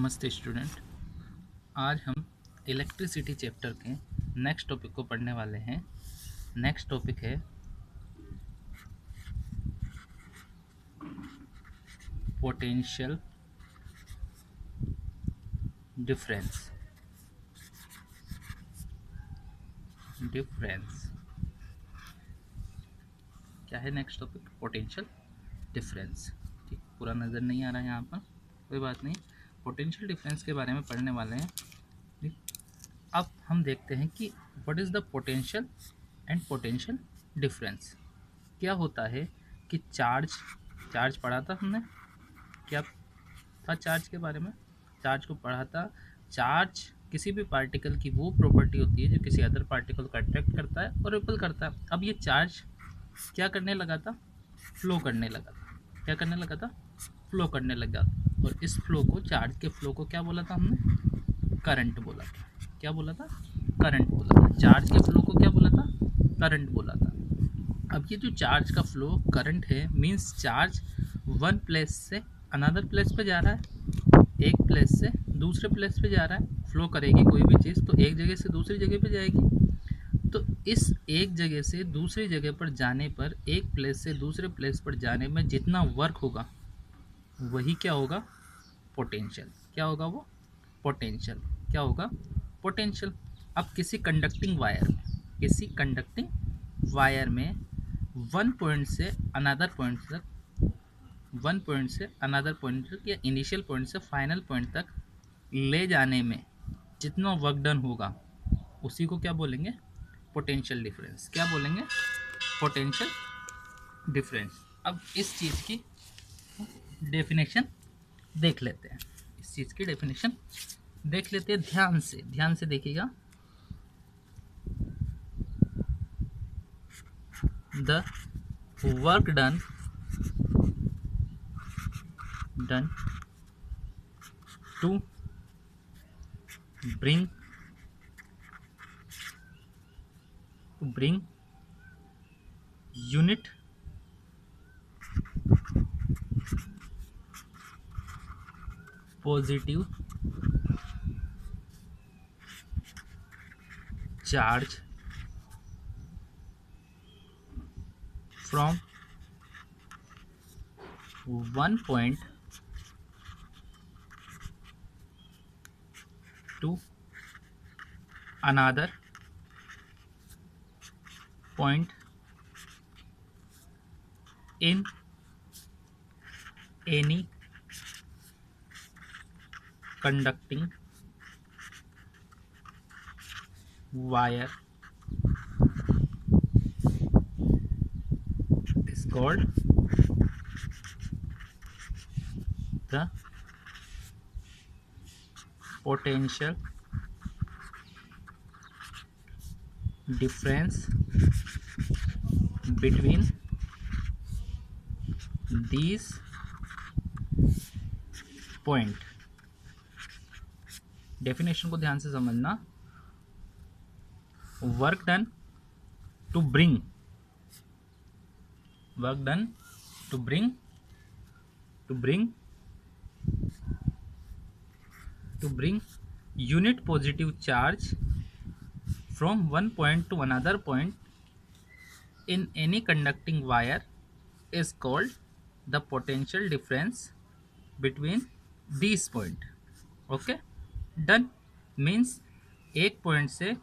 नमस्ते स्टूडेंट। आज हम इलेक्ट्रिसिटी चैप्टर के नेक्स्ट टॉपिक को पढ़ने वाले हैं। नेक्स्ट टॉपिक है पोटेंशियल डिफरेंस। क्या है नेक्स्ट टॉपिक? Potential difference. ठीक, पूरा नज़र नहीं आ रहा है यहाँ पर, कोई बात नहीं। पोटेंशियल डिफरेंस के बारे में पढ़ने वाले हैं। ठीक, अब हम देखते हैं कि what is the potential and potential difference. क्या होता है कि चार्ज पढ़ा था हमने, क्या था चार्ज के बारे में? चार्ज को पढ़ा था। चार्ज किसी भी पार्टिकल की वो प्रॉपर्टी होती है जो किसी अदर पार्टिकल को अट्रैक्ट करता है और रिपल करता है। अब ये चार्ज क्या करने लगा था? फ्लो करने लगा था। क्या करने लगा था? फ्लो करने लगा। और इस फ्लो को, चार्ज के फ्लो को क्या बोला था हमने? करंट बोला था। क्या बोला था? करंट बोला था। चार्ज के फ्लो को क्या बोला था? करंट बोला था। अब ये जो चार्ज का फ्लो करंट है, मींस चार्ज वन प्लेस से अनदर प्लेस पे जा रहा है, एक प्लेस से दूसरे प्लेस पे जा रहा है। फ्लो करेगी कोई भी चीज़ तो एक जगह से दूसरी जगह पे जाएगी। तो इस एक जगह से दूसरी जगह पर जाने पर, एक प्लेस से दूसरे प्लेस पर जाने में जितना वर्क होगा वही क्या होगा? पोटेंशियल। क्या होगा वो? पोटेंशियल। क्या होगा? पोटेंशियल। अब किसी कंडक्टिंग वायर में वन पॉइंट से अनदर पॉइंट तक या इनिशियल पॉइंट से फाइनल पॉइंट तक ले जाने में जितना वर्क डन होगा उसी को क्या बोलेंगे? Potential difference. क्या बोलेंगे? Potential difference. अब इस चीज़ की डेफिनेशन देख लेते हैं। ध्यान से देखिएगा। The work done to bring unit positive charge from one point to another point in any conducting wire is called the potential difference between these point। Definition को ध्यान से समझना। Work done to bring unit positive charge from one point to another point in any conducting wire is called the potential difference between these point। Okay, done. Means एक point से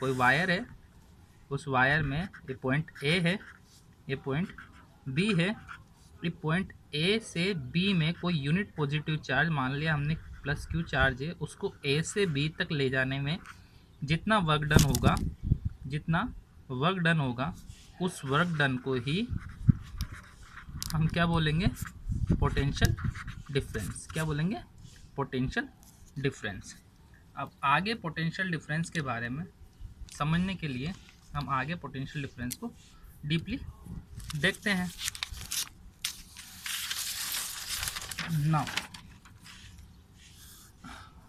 कोई wire है, उस wire में ये point A है, ये point B है। ये पॉइंट ए से बी में कोई यूनिट पॉजिटिव चार्ज, मान लिया हमने प्लस क्यू चार्ज है, उसको ए से बी तक ले जाने में जितना वर्क डन होगा उस वर्क डन को ही हम क्या बोलेंगे? Potential difference. क्या बोलेंगे? Potential difference. अब आगे पोटेंशियल डिफरेंस के बारे में समझने के लिए हम आगे पोटेंशियल डिफरेंस को डीपली देखते हैं। नाउ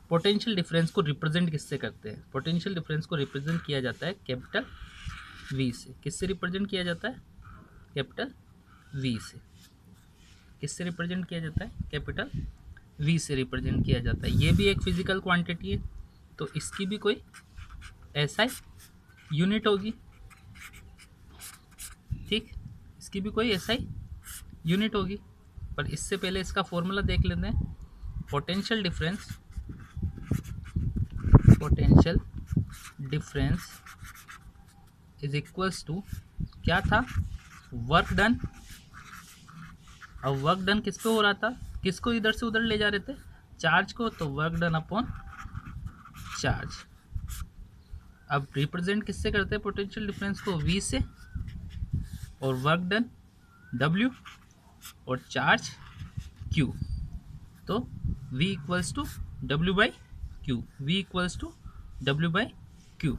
पोटेंशियल डिफरेंस को रिप्रेजेंट किससे करते हैं? पोटेंशियल डिफरेंस को रिप्रेजेंट किया जाता है कैपिटल वी से। किससे रिप्रेजेंट किया जाता है? कैपिटल वी से। किससे रिप्रेजेंट किया जाता है? कैपिटल V से रिप्रेजेंट किया जाता है। ये भी एक फिजिकल क्वांटिटी है, तो इसकी भी कोई SI यूनिट होगी, ठीक, इसकी भी कोई SI यूनिट होगी। पर इससे पहले इसका फॉर्मूला देख लेते हैं। Potential difference is equals to क्या था, वर्क डन। अब वर्क डन किस पे हो रहा था, किसको इधर से उधर ले जा रहे थे, चार्ज को, तो वर्क डन अपॉन चार्ज। अब रिप्रेजेंट किससे करते हैं पोटेंशियल डिफरेंस को, V से, और वर्क डन W और चार्ज Q। तो V equals to W by Q, V equals to W by Q,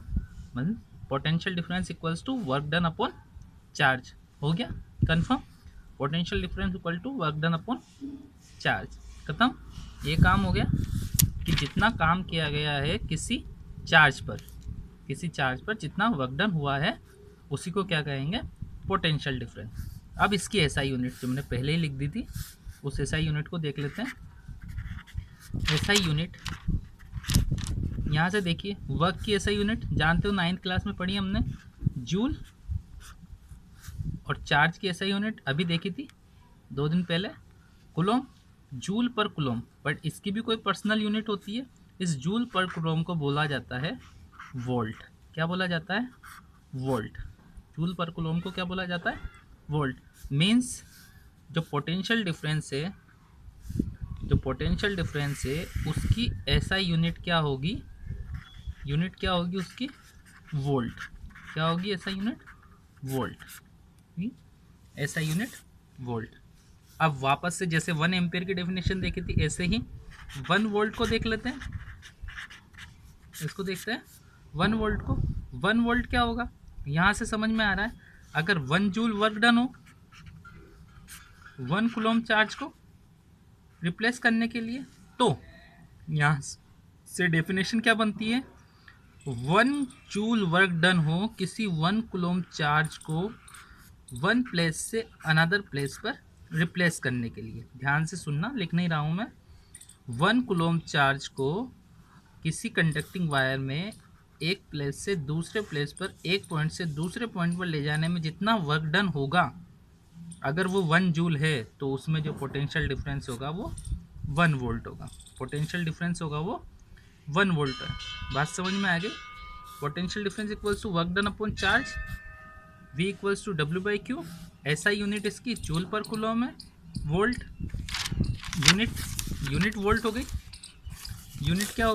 मतलब potential difference equals to work done upon charge. हो गया confirm, potential difference equal to work done upon charge. खत्म, ये काम हो गया कि जितना काम किया गया है किसी चार्ज पर जितना वर्क डन हुआ है उसी को क्या कहेंगे, पोटेंशियल डिफरेंस। अब इसकी SI यूनिट जो मैंने पहले ही लिख दी थी, उस SI यूनिट को देख लेते हैं। SI यूनिट यहाँ से देखिए, वर्क की SI यूनिट जानते हो, 9th क्लास में पढ़ी हमने, जूल। और चार्ज की SI यूनिट अभी देखी थी 2 दिन पहले, कुलोम, जूल पर कुलोम। बट इसकी भी कोई पर्सनल यूनिट होती है। इस जूल पर कुलोम को बोला जाता है वोल्ट। क्या बोला जाता है, वोल्ट। जूल पर कुलोम को क्या बोला जाता है, वोल्ट। मीन्स जो पोटेंशियल डिफरेंस है उसकी SI यूनिट क्या होगी, उसकी वोल्ट। क्या होगी SI unit, volt. SI unit volt. अब वापस से जैसे 1 एम्पियर की डेफिनेशन देखी थी, ऐसे ही 1 वोल्ट को देख लेते हैं। इसको देखते हैं 1 वोल्ट को। 1 वोल्ट क्या होगा, यहाँ से समझ में आ रहा है, अगर 1 जूल वर्क डन हो 1 कूलम चार्ज को रिप्लेस करने के लिए, तो यहाँ से डेफिनेशन क्या बनती है, 1 जूल वर्क डन हो किसी 1 कूलम चार्ज को 1 प्लेस से अनदर प्लेस पर रिप्लेस करने के लिए। ध्यान से सुनना, लिख नहीं रहा हूँ मैं। 1 कूलम चार्ज को किसी कंडक्टिंग वायर में एक प्लेस से दूसरे प्लेस पर, एक पॉइंट से दूसरे पॉइंट पर ले जाने में जितना वर्क डन होगा, अगर वो 1 जूल है तो उसमें जो पोटेंशियल डिफरेंस होगा वो 1 वोल्ट होगा। पोटेंशियल डिफरेंस होगा वो 1 वोल्ट है। बात समझ में आ गई। Potential difference equals to work done upon charge, V equals to W by Q। SI unit इसकी जूल पर कूलम है, वोल्ट। यूनिट वोल्ट हो गई। यूनिट क्या